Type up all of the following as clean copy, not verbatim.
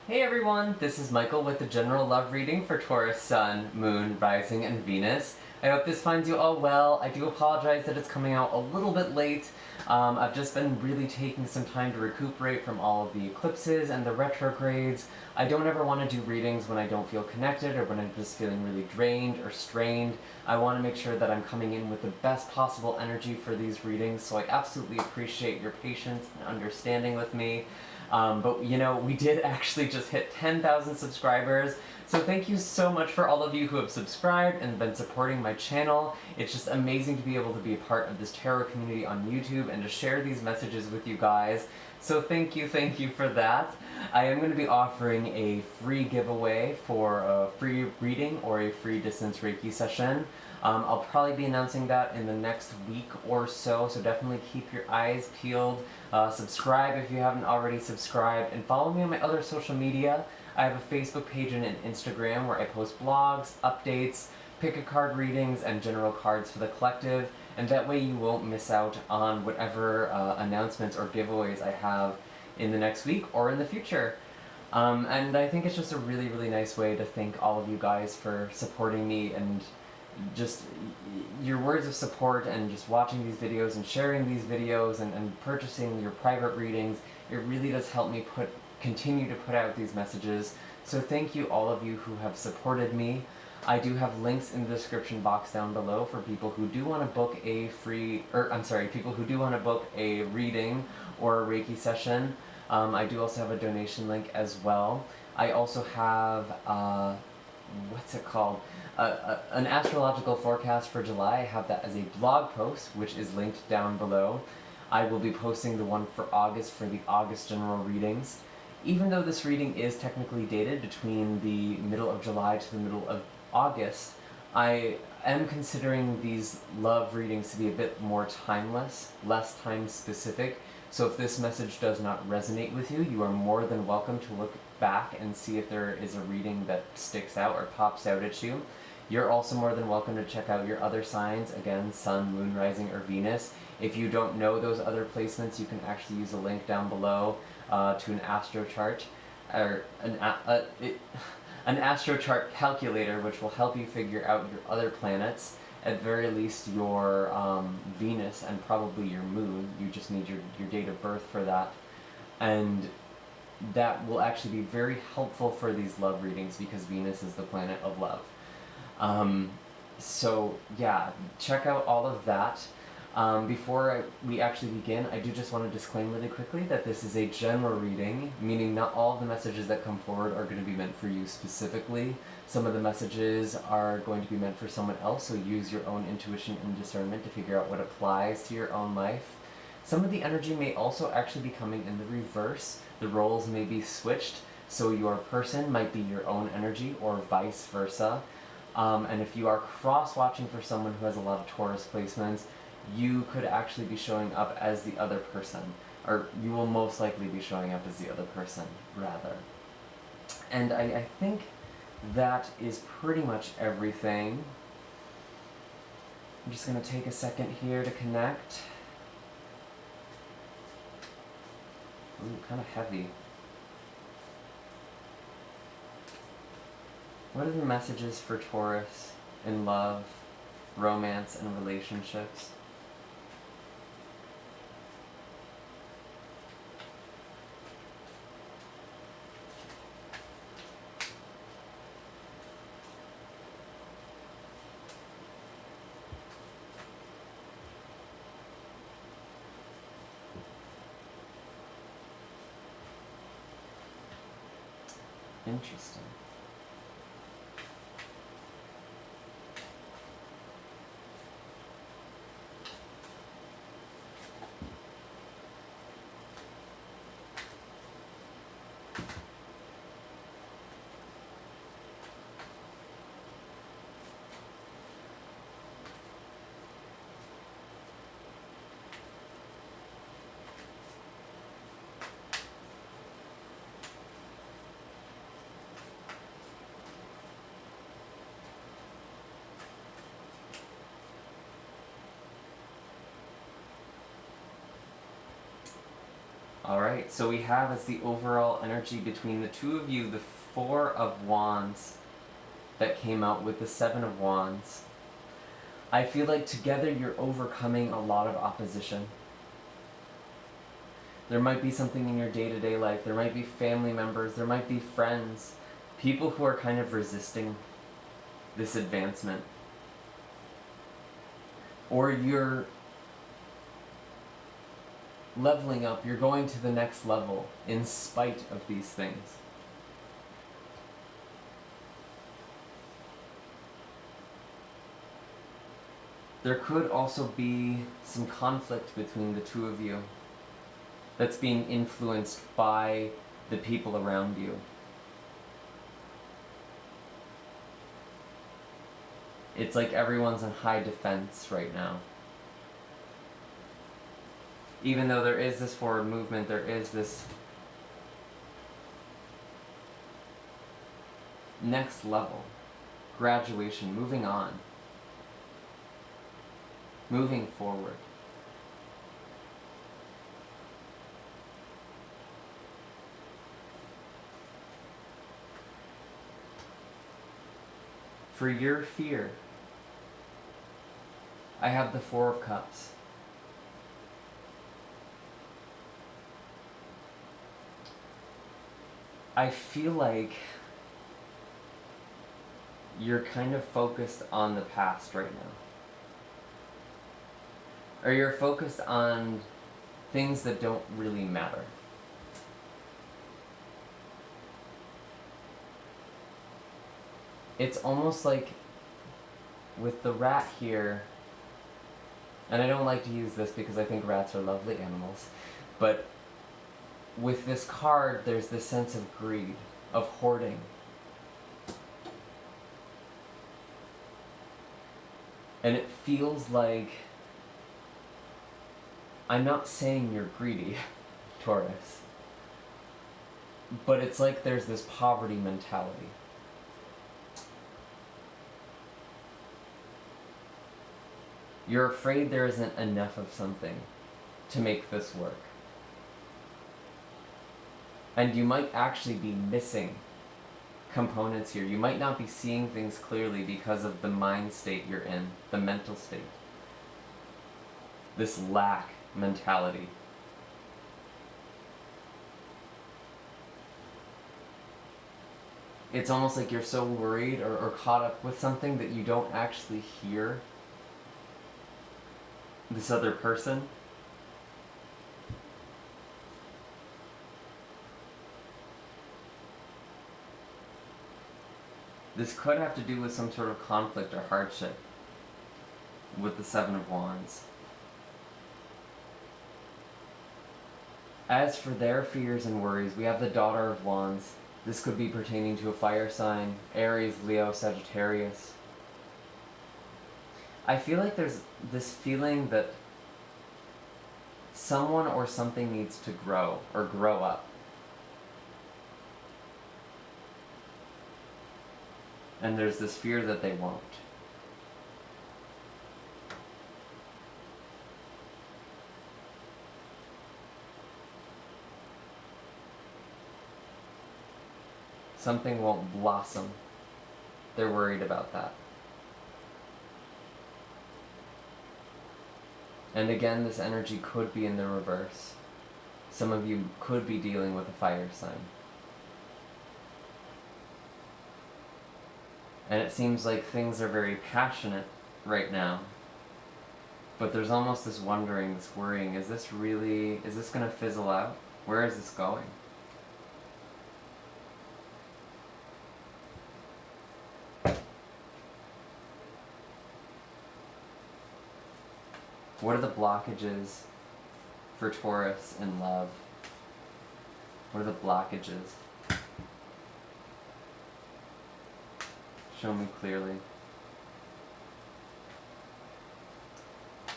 Hey everyone, this is Michael with the general love reading for Taurus Sun, Moon, Rising, and Venus. I hope this finds you all well. I do apologize that it's coming out a little bit late. I've just been really taking some time to recuperate from all of the eclipses and the retrogrades. I don't ever want to do readings when I don't feel connected or when I'm just feeling really drained or strained. I want to make sure that I'm coming in with the best possible energy for these readings, so I absolutely appreciate your patience and understanding with me. But you know, we did actually just hit 10,000 subscribers, so thank you so much for all of you who have subscribed and been supporting my channel. It's just amazing to be able to be a part of this tarot community on YouTube and to share these messages with you guys. So thank you for that. I am going to be offering a free giveaway for a free reading or a free distance Reiki session. I'll probably be announcing that in the next week or so, so definitely keep your eyes peeled. Subscribe if you haven't already subscribed, and follow me on my other social media. I have a Facebook page and an Instagram where I post blogs, updates, pick-a-card readings, and general cards for the collective, and that way you won't miss out on whatever announcements or giveaways I have in the next week or in the future. And I think it's just a really, really nice way to thank all of you guys for supporting me, and just your words of support and just watching these videos and sharing these videos and purchasing your private readings. It really does help me continue to put out these messages. So thank you all of you who have supported me. I do have links in the description box down below for people who do want to book a people who do want to book a reading or a Reiki session. I do also have a donation link as well. I also have, what's it called? An astrological forecast for July. I have that as a blog post, which is linked down below. I will be posting the one for August for the August general readings. Even though this reading is technically dated between the middle of July to the middle of August, I am considering these love readings to be a bit more timeless, less time specific. So if this message does not resonate with you, you are more than welcome to look back and see if there is a reading that sticks out or pops out at you. You're also more than welcome to check out your other signs, again, Sun, Moon, Rising, or Venus. If you don't know those other placements, you can actually use a link down below to an astro chart, or an astro chart calculator, which will help you figure out your other planets, at very least your Venus and probably your Moon. You just need your date of birth for that. And that will actually be very helpful for these love readings because Venus is the planet of love. So yeah, check out all of that. Before we actually begin, I do just want to disclaim really quickly that this is a general reading, meaning not all of the messages that come forward are going to be meant for you specifically. Some of the messages are going to be meant for someone else, so use your own intuition and discernment to figure out what applies to your own life. Some of the energy may also actually be coming in the reverse. The roles may be switched, so your person might be your own energy or vice versa. And if you are cross-watching for someone who has a lot of Taurus placements, you could actually be showing up as the other person, or you will most likely be showing up as the other person, rather. And I think that is pretty much everything. I'm just going to take a second here to connect. Ooh, kind of heavy. What are the messages for Taurus in love, romance, and relationships? Interesting. Alright, so we have as the overall energy between the two of you the Four of Wands that came out with the Seven of Wands. I feel like together you're overcoming a lot of opposition. There might be something in your day-to-day life, there might be family members, there might be friends, people who are kind of resisting this advancement. Or you're leveling up, you're going to the next level in spite of these things. There could also be some conflict between the two of you that's being influenced by the people around you. It's like everyone's on high defense right now. Even though there is this forward movement, there is this next level, graduation, moving on, moving forward. For your fear, I have the Four of Cups. I feel like you're kind of focused on the past right now. Or you're focused on things that don't really matter. It's almost like with the rat here, and I don't like to use this because I think rats are lovely animals, but with this card there's this sense of greed, of hoarding. And it feels like, I'm not saying you're greedy, Taurus, but it's like there's this poverty mentality. You're afraid there isn't enough of something to make this work. And you might actually be missing components here. You might not be seeing things clearly because of the mind state you're in, the mental state. This lack mentality. It's almost like you're so worried or caught up with something that you don't actually hear this other person. This could have to do with some sort of conflict or hardship with the Seven of Wands. As for their fears and worries, we have the Daughter of Wands. This could be pertaining to a fire sign, Aries, Leo, Sagittarius. I feel like there's this feeling that someone or something needs to grow or grow up. And there's this fear that they won't. Something won't blossom. They're worried about that. And again, this energy could be in the reverse. Some of you could be dealing with a fire sign. And it seems like things are very passionate right now. But there's almost this wondering, this worrying, is this going to fizzle out? Where is this going? What are the blockages for Taurus in love? What are the blockages? Show me clearly.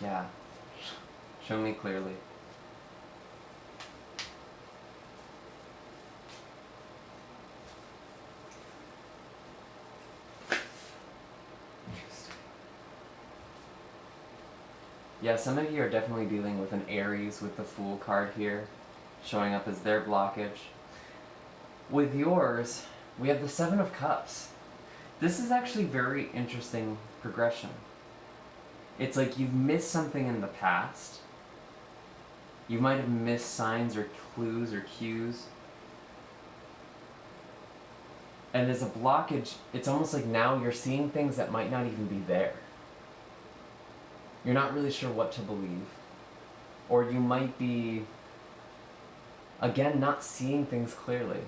Yeah. Show me clearly. Interesting. Yeah, some of you are definitely dealing with an Aries with the Fool card here. showing up as their blockage. With yours, we have the Seven of Cups. This is actually very interesting progression. It's like you've missed something in the past. You might have missed signs or clues or cues. And as a blockage, it's almost like now you're seeing things that might not even be there. You're not really sure what to believe. Or you might be, again, not seeing things clearly.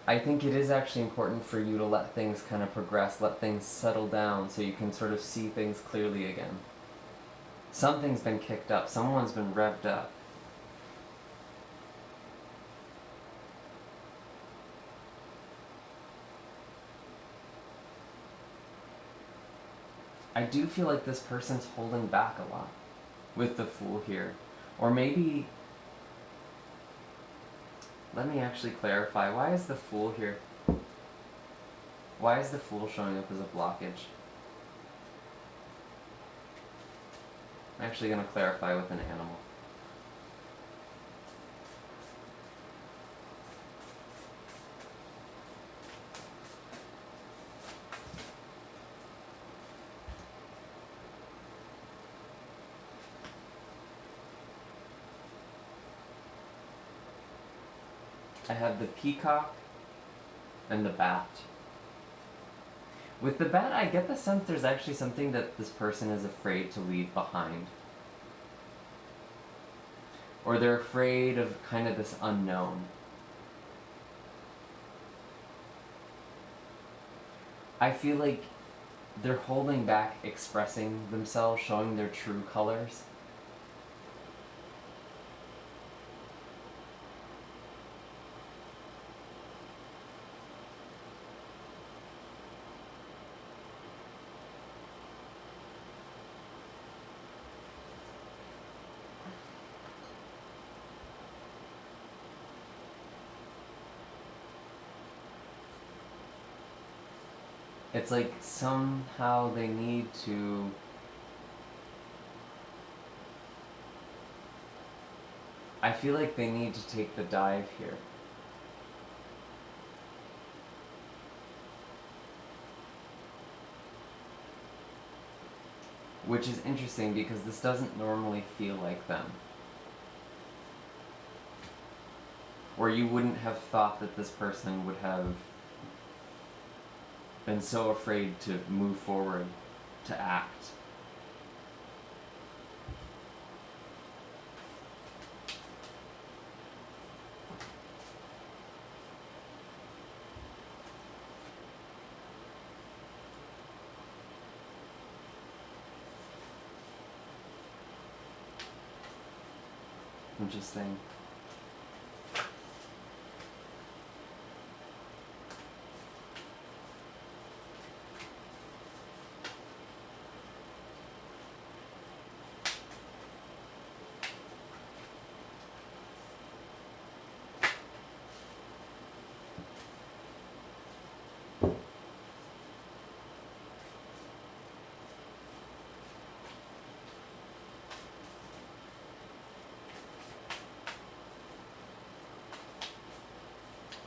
I think it is actually important for you to let things kind of progress, let things settle down so you can sort of see things clearly again. Something's been kicked up, someone's been revved up. I do feel like this person's holding back a lot with the Fool here. Or maybe, let me actually clarify, why is the Fool here? Why is the Fool showing up as a blockage? I'm actually going to clarify with an animal. I have the peacock and the bat. With the bat, I get the sense there's actually something that this person is afraid to leave behind. Or they're afraid of kind of this unknown. I feel like they're holding back expressing themselves, showing their true colors. It's like somehow they need to I feel like they need to take the dive here. Which is interesting because this doesn't normally feel like them. Or you wouldn't have thought that this person would have been so afraid to move forward, to act. Interesting.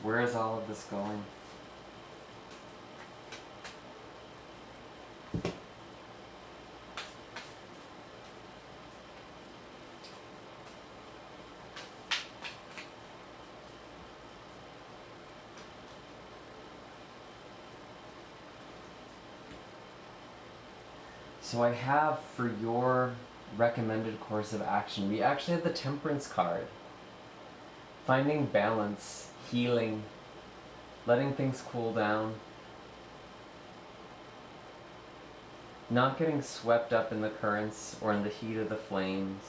Where is all of this going? So I have for your recommended course of action, we actually have the Temperance card. Finding balance, healing, letting things cool down, not getting swept up in the currents or in the heat of the flames,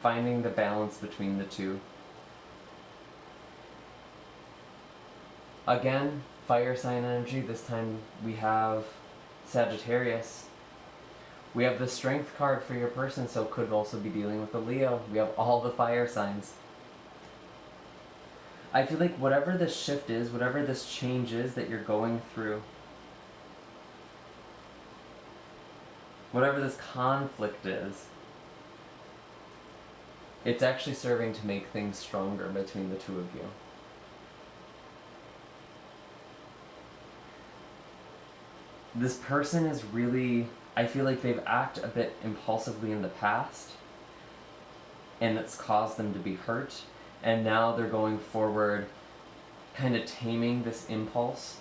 finding the balance between the two. Again, fire sign energy, this time we have Sagittarius. We have the Strength card for your person, so could also be dealing with the Leo. We have all the fire signs. I feel like whatever this shift is, whatever this change is that you're going through, whatever this conflict is, it's actually serving to make things stronger between the two of you. This person is really, I feel like they've acted a bit impulsively in the past, and it's caused them to be hurt, and now they're going forward kind of taming this impulse.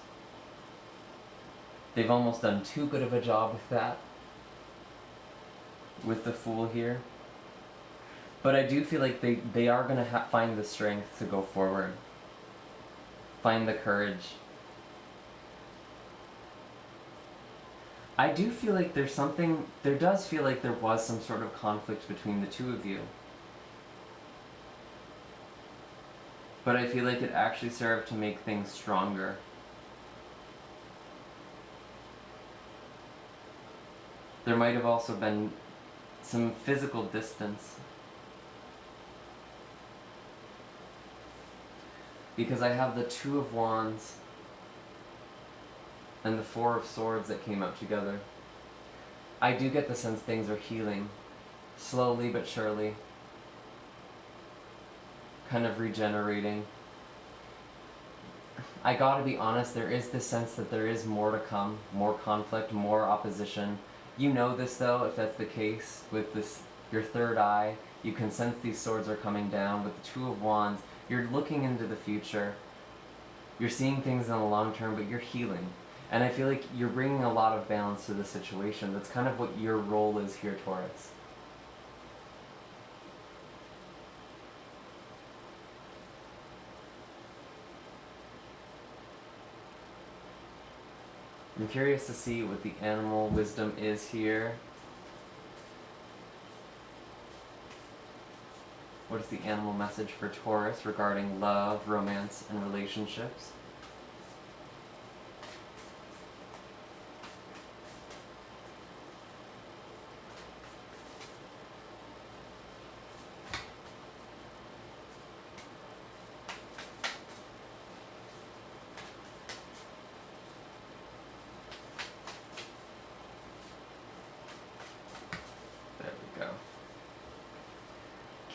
They've almost done too good of a job with that, with the Fool here. But I do feel like they are going to find the strength to go forward, find the courage. I do feel like there does feel like there was some sort of conflict between the two of you. But I feel like it actually served to make things stronger. There might have also been some physical distance. Because I have the Two of Wands and the Four of Swords that came out together. I do get the sense things are healing, slowly but surely, kind of regenerating. I gotta be honest, there is this sense that there is more to come, more conflict, more opposition. You know this though, if that's the case, with this, your third eye, you can sense these swords are coming down. With the Two of Wands, you're looking into the future, you're seeing things in the long term, but you're healing. And I feel like you're bringing a lot of balance to the situation. That's kind of what your role is here, Taurus. I'm curious to see what the animal wisdom is here. What is the animal message for Taurus regarding love, romance, and relationships?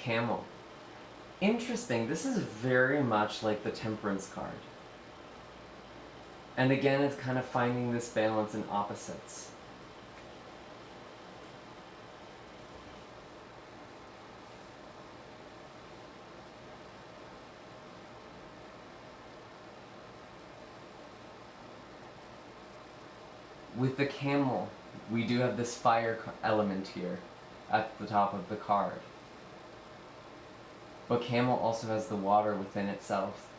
Camel. Interesting, this is very much like the Temperance card. And again, it's kind of finding this balance in opposites. With the Camel, we do have this fire element here at the top of the card. But Camel also has the water within itself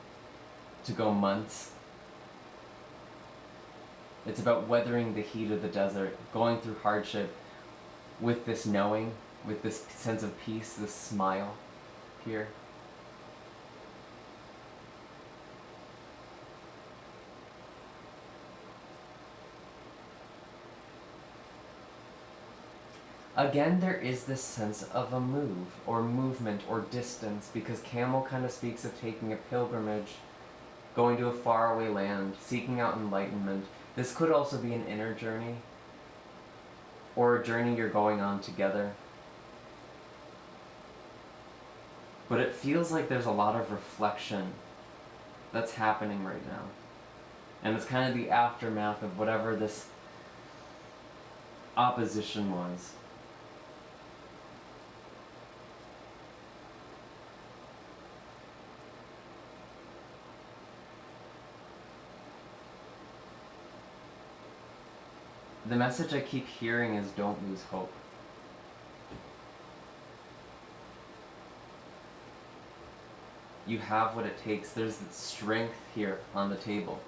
to go months. It's about weathering the heat of the desert, going through hardship with this knowing, with this sense of peace, this smile here. Again, there is this sense of a move, or movement, or distance, because Camel kind of speaks of taking a pilgrimage, going to a faraway land, seeking out enlightenment. This could also be an inner journey, or a journey you're going on together. But it feels like there's a lot of reflection that's happening right now. And it's kind of the aftermath of whatever this opposition was. The message I keep hearing is don't lose hope. You have what it takes. There's strength here on the table.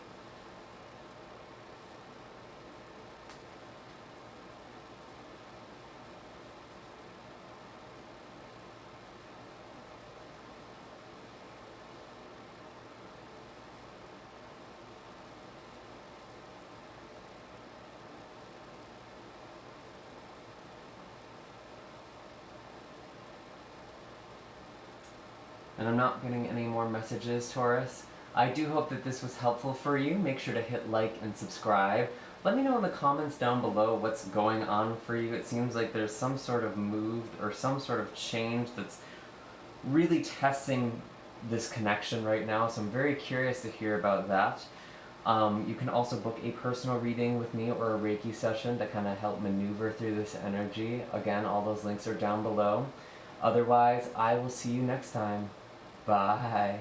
And I'm not getting any more messages, Taurus. I do hope that this was helpful for you. Make sure to hit like and subscribe. Let me know in the comments down below what's going on for you. It seems like there's some sort of move or some sort of change that's really testing this connection right now, so I'm very curious to hear about that. You can also book a personal reading with me or a Reiki session to kind of help maneuver through this energy. Again, all those links are down below. Otherwise, I will see you next time. Bye.